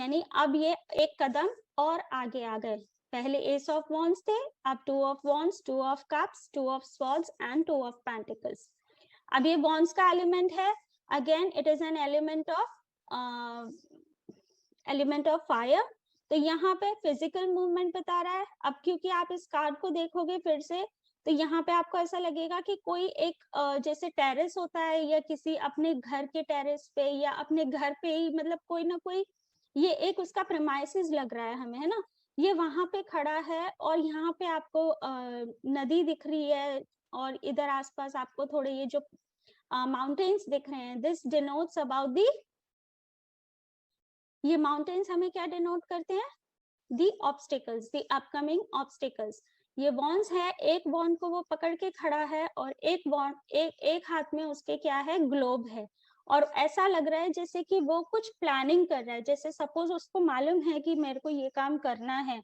यानी अब ये एक कदम और आगे आ गए। पहले एस ऑफ वॉन्ड्स थे, अब two of wands, two of cups, two of swords and two of pentacles. अब ये वॉन्ड्स का एलिमेंट है, again it is an element of fire. तो यहाँ पे फिजिकल मूवमेंट बता रहा है। अब क्योंकि आप इस कार्ड को देखोगे फिर से, तो यहाँ पे आपको ऐसा लगेगा कि कोई एक जैसे टेरेस होता है या किसी अपने घर के टेरेस पे या अपने घर पे ही, मतलब कोई ना कोई, ये एक उसका प्रेमाइसिस लग रहा है हमें, है ना। ये वहां पे खड़ा है और यहाँ पे आपको नदी दिख रही है और इधर आसपास आपको थोड़े ये जो माउंटेन्स दिख रहे हैं। दिस डिनोट्स अबाउट दी, ये माउंटेन्स हमें क्या डिनोट करते हैं? दी ऑब्स्टिकल्स, दी अपकमिंग ऑब्स्टिकल्स। ये वॉन्स है, एक वॉन्ड को वो पकड़ के खड़ा है और एक वॉन्ड, एक हाथ में उसके क्या है, ग्लोब है। और ऐसा लग रहा है जैसे कि वो कुछ प्लानिंग कर रहा है, जैसे सपोज उसको मालूम है कि मेरे को ये काम करना है,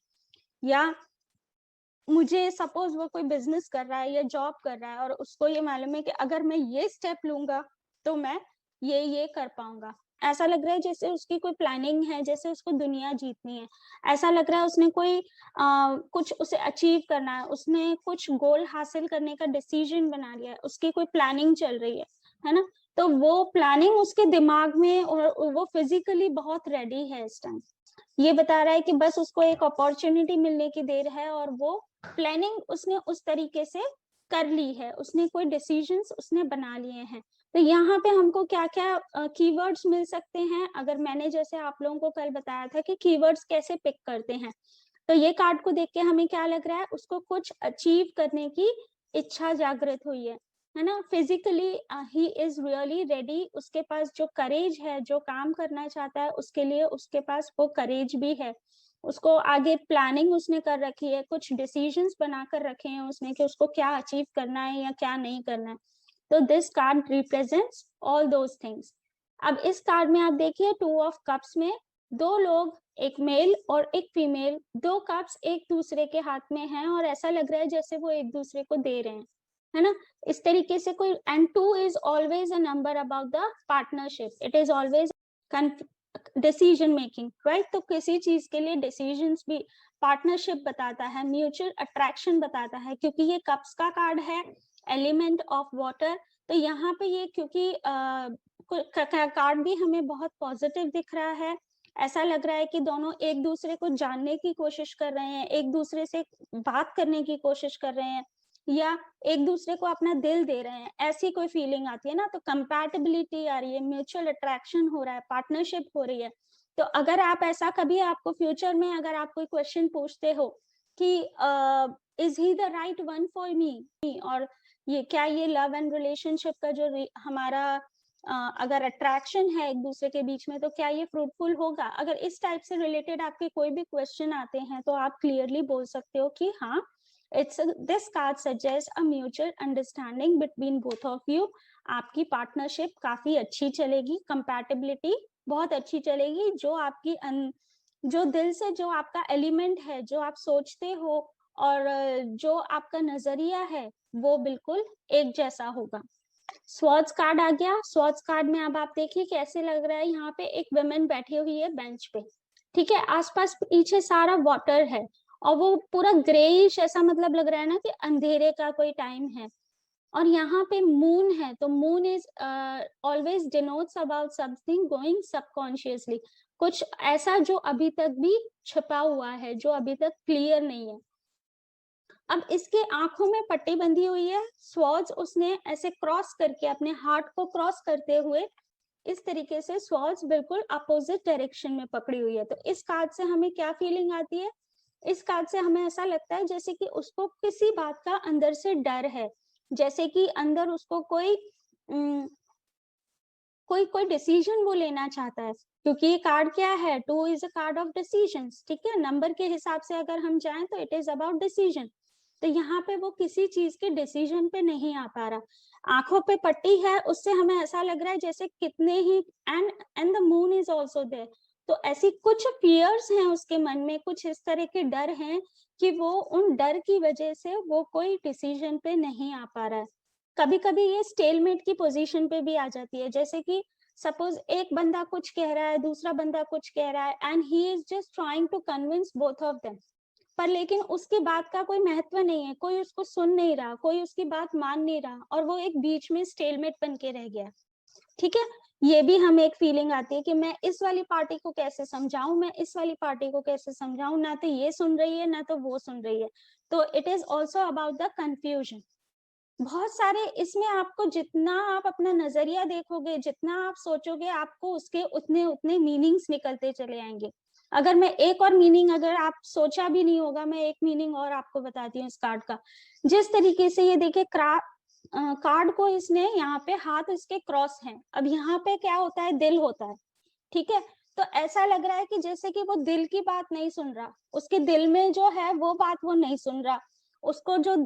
या मुझे सपोज वो कोई बिजनेस कर रहा है या जॉब कर रहा है और उसको ये मालूम है कि अगर मैं ये स्टेप लूंगा तो मैं ये कर पाऊंगा। ऐसा लग रहा है जैसे उसकी कोई प्लानिंग है, जैसे उसको दुनिया जीतनी है। ऐसा लग रहा है उसने कोई कुछ उसे अचीव करना है, उसने कुछ गोल हासिल करने का डिसीजन बना लिया है, उसकी कोई प्लानिंग चल रही है ना। तो वो प्लानिंग उसके दिमाग में, और वो फिजिकली बहुत रेडी है इस टाइम। ये बता रहा है कि बस उसको एक अपॉर्चुनिटी मिलने की देर है और वो प्लानिंग उसने उस तरीके से कर ली है, उसने कोई डिसीजंस उसने बना लिए हैं। तो यहाँ पे हमको क्या क्या कीवर्ड्स मिल सकते हैं, अगर मैंने जैसे आप लोगों को कल बताया था कि कीवर्ड्स कैसे पिक करते हैं, तो ये कार्ड को देख के हमें क्या लग रहा है, उसको कुछ अचीव करने की इच्छा जागृत हुई है ना। Physically he is really ready, उसके पास जो करेज है, जो काम करना चाहता है उसके लिए उसके पास वो करेज भी है। उसको आगे प्लानिंग उसने कर रखी है, कुछ डिसीजंस बना कर रखे हैं उसने कि उसको क्या अचीव करना है या क्या नहीं करना है। तो this card represents all those things. अब इस कार्ड में आप देखिए, टू ऑफ कप्स में दो लोग, एक मेल और एक फीमेल, दो कप्स एक दूसरे के हाथ में हैं और ऐसा लग रहा है जैसे वो एक दूसरे को दे रहे हैं, है ना। इस तरीके से कोई, and two is always a number about the partnership, it is always decision making, right. तो किसी चीज के लिए डिसीजंस भी पार्टनरशिप बताता है, म्यूचुअल अट्रैक्शन बताता है, क्योंकि ये कप्स का कार्ड है, एलिमेंट ऑफ वाटर। तो यहाँ पे ये क्योंकि कार्ड भी हमें बहुत पॉजिटिव दिख रहा है, ऐसा लग रहा है कि दोनों एक दूसरे को जानने की कोशिश कर रहे हैं, एक दूसरे से बात करने की कोशिश कर रहे हैं, या एक दूसरे को अपना दिल दे रहे हैं, ऐसी कोई फीलिंग आती है ना। तो कंपैटिबिलिटी आ रही है, म्यूचुअल अट्रैक्शन हो रहा है, पार्टनरशिप हो रही है। तो अगर आप ऐसा कभी, आपको फ्यूचर में अगर आप कोई क्वेश्चन पूछते हो कि is he the right one for me, और ये क्या ये लव एंड रिलेशनशिप का जो हमारा अगर अट्रैक्शन है एक दूसरे के बीच में, तो क्या ये फ्रूटफुल होगा। अगर इस टाइप से रिलेटेड आपके कोई भी क्वेश्चन आते हैं तो आप क्लियरली बोल सकते हो कि हाँ, this card suggests a mutual understanding between both of you। आपकी पार्टनरशिप काफी अच्छी चलेगी, कंपैटिबिलिटी बहुत अच्छी चलेगी, जो आपकी जो दिल से जो आपका एलिमेंट है, जो आप सोचते हो और जो आपका नजरिया है, वो बिल्कुल एक जैसा होगा। स्वॉर्ड्स कार्ड आ गया। स्वॉर्ड्स कार्ड में अब आप देखिए कैसे लग रहा है, यहाँ पे एक वुमेन बैठी हुई है बेंच पे, ठीक है, आसपास पीछे सारा वाटर है और वो पूरा ग्रेइश ऐसा, मतलब लग रहा है ना कि अंधेरे का कोई टाइम है। और यहाँ पे मून है, तो moon is always denotes about something going subconsciously, कुछ ऐसा जो अभी तक भी छिपा हुआ है, जो अभी तक क्लियर नहीं है। अब इसके आंखों में पट्टी बंधी हुई है, स्वॉर्ड्स उसने ऐसे क्रॉस करके, अपने हार्ट को क्रॉस करते हुए इस तरीके से स्वॉर्ड्स बिल्कुल अपोजिट डायरेक्शन में पकड़ी हुई है। तो इस कार्ड से हमें क्या फीलिंग आती है, इस कार्ड से हमें ऐसा लगता है जैसे कि उसको किसी बात का अंदर से डर है, जैसे कि अंदर उसको कोई डिसीजन वो लेना चाहता है, क्योंकि ये कार्ड क्या है, two is a card of decisions, ठीक है। नंबर के हिसाब से अगर हम जाएं तो इट इज अबाउट डिसीजन। तो यहाँ पे वो किसी चीज के डिसीजन पे नहीं आ पा रहा, आंखों पे पट्टी है, उससे हमें ऐसा लग रहा है जैसे कितने ही, and the moon is also there. तो ऐसी कुछ फियर्स हैं उसके मन में, कुछ इस तरह के डर हैं कि वो उन डर की वजह से वो कोई डिसीजन पे नहीं आ पा रहा है। कभी कभी ये स्टेलमेट की पोजीशन पे भी आ जाती है, जैसे कि सपोज एक बंदा कुछ कह रहा है, दूसरा बंदा कुछ कह रहा है, and he is just trying to convince both of them, पर लेकिन उसकी बात का कोई महत्व नहीं है, कोई उसको सुन नहीं रहा, कोई उसकी बात मान नहीं रहा, और वो एक बीच में स्टेलमेट बन के रह गया। ठीक है, ये भी हमें एक फीलिंग आती है कि मैं इस वाली पार्टी को कैसे समझाऊं, मैं इस वाली पार्टी को कैसे समझाऊं, ना तो ये सुन रही है ना तो वो सुन रही है। तो it is also about the confusion. बहुत सारे इसमें, आपको जितना आप अपना नजरिया देखोगे, जितना आप सोचोगे, आपको उसके उतने उतने मीनिंग्स निकलते चले आएंगे। अगर मैं एक और मीनिंग, अगर आप सोचा भी नहीं होगा, मैं एक मीनिंग और आपको बताती हूँ इस कार्ड का। जिस तरीके से ये देखिए, कार्ड को इसने यहाँ पे हाथ इसके क्रॉस हैं, अब यहाँ पे क्या होता है, दिल होता है। ठीक है, तो ऐसा लग रहा है कि जैसे कि वो दिल की बात नहीं सुन रहा, उसके दिल में जो है वो बात वो नहीं सुन रहा। उसको जो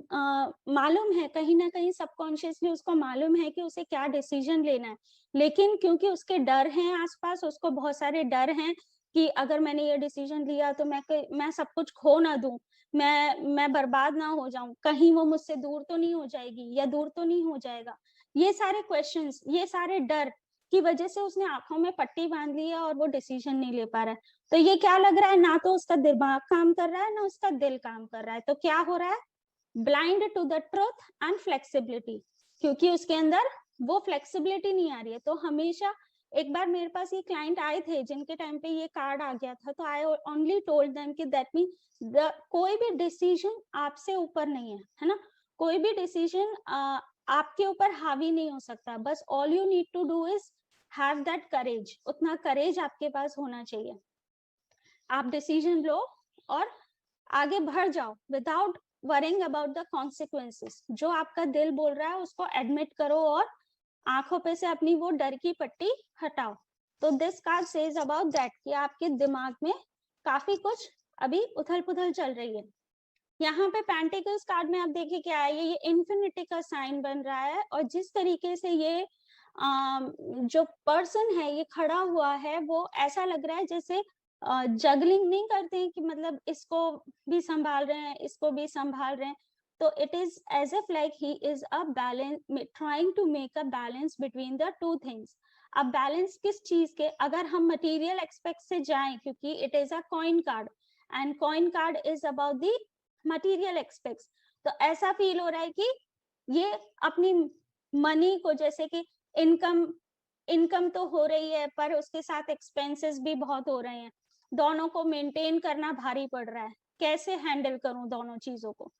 मालूम है, कहीं ना कहीं सबकॉन्शियसली उसको मालूम है कि उसे क्या डिसीजन लेना है, लेकिन क्योंकि उसके डर हैं आसपास, उसको बहुत सारे डर हैं कि अगर मैंने ये डिसीजन लिया तो मैं सब कुछ खो ना दूं, मैं बर्बाद ना हो जाऊं, कहीं वो मुझसे दूर तो नहीं हो जाएगी या दूर तो नहीं हो जाएगा। ये सारे क्वेश्चंस, ये सारे डर की वजह से उसने आंखों में पट्टी बांध ली है और वो डिसीजन नहीं ले पा रहा है। तो ये क्या लग रहा है, ना तो उसका दिमाग काम कर रहा है ना उसका दिल काम कर रहा है। तो क्या हो रहा है, blind to the truth and flexibility, क्योंकि उसके अंदर वो फ्लेक्सिबिलिटी नहीं आ रही है। तो हमेशा, एक बार मेरे पास ये क्लाइंट आए थे जिनके टाइम पे ये कार्ड आ गया था, तो आई ओनली टोल्ड देम कि दैट मीन कोई भी डिसीजन आपसे ऊपर नहीं है ना, कोई भी डिसीजन आपके ऊपर हावी नहीं हो सकता। बस all you need to do is have that courage, उतना करेज आपके पास होना चाहिए। आप डिसीजन लो और आगे बढ़ जाओ without worrying about the consequences. जो आपका दिल बोल रहा है उसको एडमिट करो और आंखों पे से अपनी वो डर की पट्टी हटाओ। तो this card says about that कि आपके दिमाग में काफी कुछ अभी उथल पुथल चल रही है। यहाँ पे पेंटिकल्स कार्ड में आप देखिए क्या है, ये इन्फिनिटी का साइन बन रहा है, और जिस तरीके से ये जो पर्सन है ये खड़ा हुआ है, वो ऐसा लग रहा है जैसे जगलिंग नहीं करते हैं कि मतलब इसको भी संभाल रहे हैं, इसको भी संभाल रहे हैं। तो it is as if like he is a balance, trying to make a balance between the two things. अब बैलेंस किस चीज के, अगर हम मटेरियल एक्सपेक्ट से जाएं, क्योंकि it is a coin card and coin card is about the material aspects, तो ऐसा फील हो रहा है कि ये अपनी मनी को, जैसे कि इनकम इनकम तो हो रही है पर उसके साथ एक्सपेंसेस भी बहुत हो रहे हैं, दोनों को मेंटेन करना भारी पड़ रहा है, कैसे हैंडल करूं दोनों चीजों को।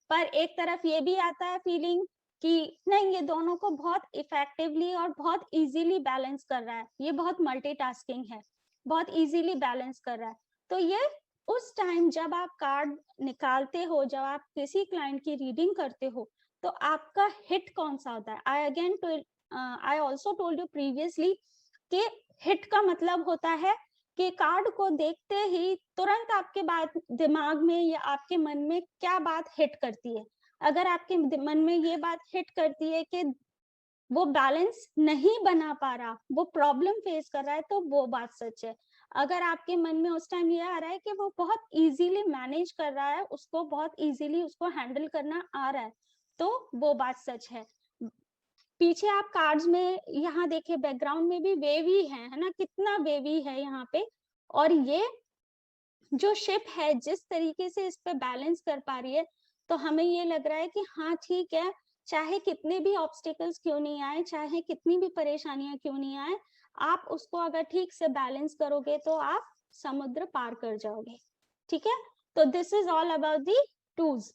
पर एक तरफ ये भी आता है फीलिंग कि नहीं, ये दोनों को बहुत इफेक्टिवली और बहुत इजीली बैलेंस कर रहा है, ये बहुत मल्टीटास्किंग है, बहुत इजीली बैलेंस कर रहा है। तो ये उस टाइम जब आप कार्ड निकालते हो, जब आप किसी क्लाइंट की रीडिंग करते हो, तो आपका हिट कौन सा होता है। I also told you previously कि हिट का मतलब होता है कि कार्ड को देखते ही तुरंत आपके बात दिमाग में या आपके मन में क्या बात हिट करती है। अगर आपके मन में ये बात हिट करती है कि वो बैलेंस नहीं बना पा रहा, वो प्रॉब्लम फेस कर रहा है, तो वो बात सच है। अगर आपके मन में उस टाइम ये आ रहा है कि वो बहुत इजीली मैनेज कर रहा है, उसको बहुत इजीली उसको हैंडल करना आ रहा है, तो वो बात सच है। पीछे आप कार्ड्स में यहाँ देखिए, बैकग्राउंड में भी वेवी है ना, कितना वेवी है यहाँ पे। और ये जो शिप है जिस तरीके से इस पे बैलेंस कर पा रही है, तो हमें ये लग रहा है कि हाँ ठीक है, चाहे कितने भी ऑब्स्टिकल्स क्यों नहीं आए, चाहे कितनी भी परेशानियां क्यों नहीं आए, आप उसको अगर ठीक से बैलेंस करोगे तो आप समुद्र पार कर जाओगे। ठीक है, तो this is all about the tools.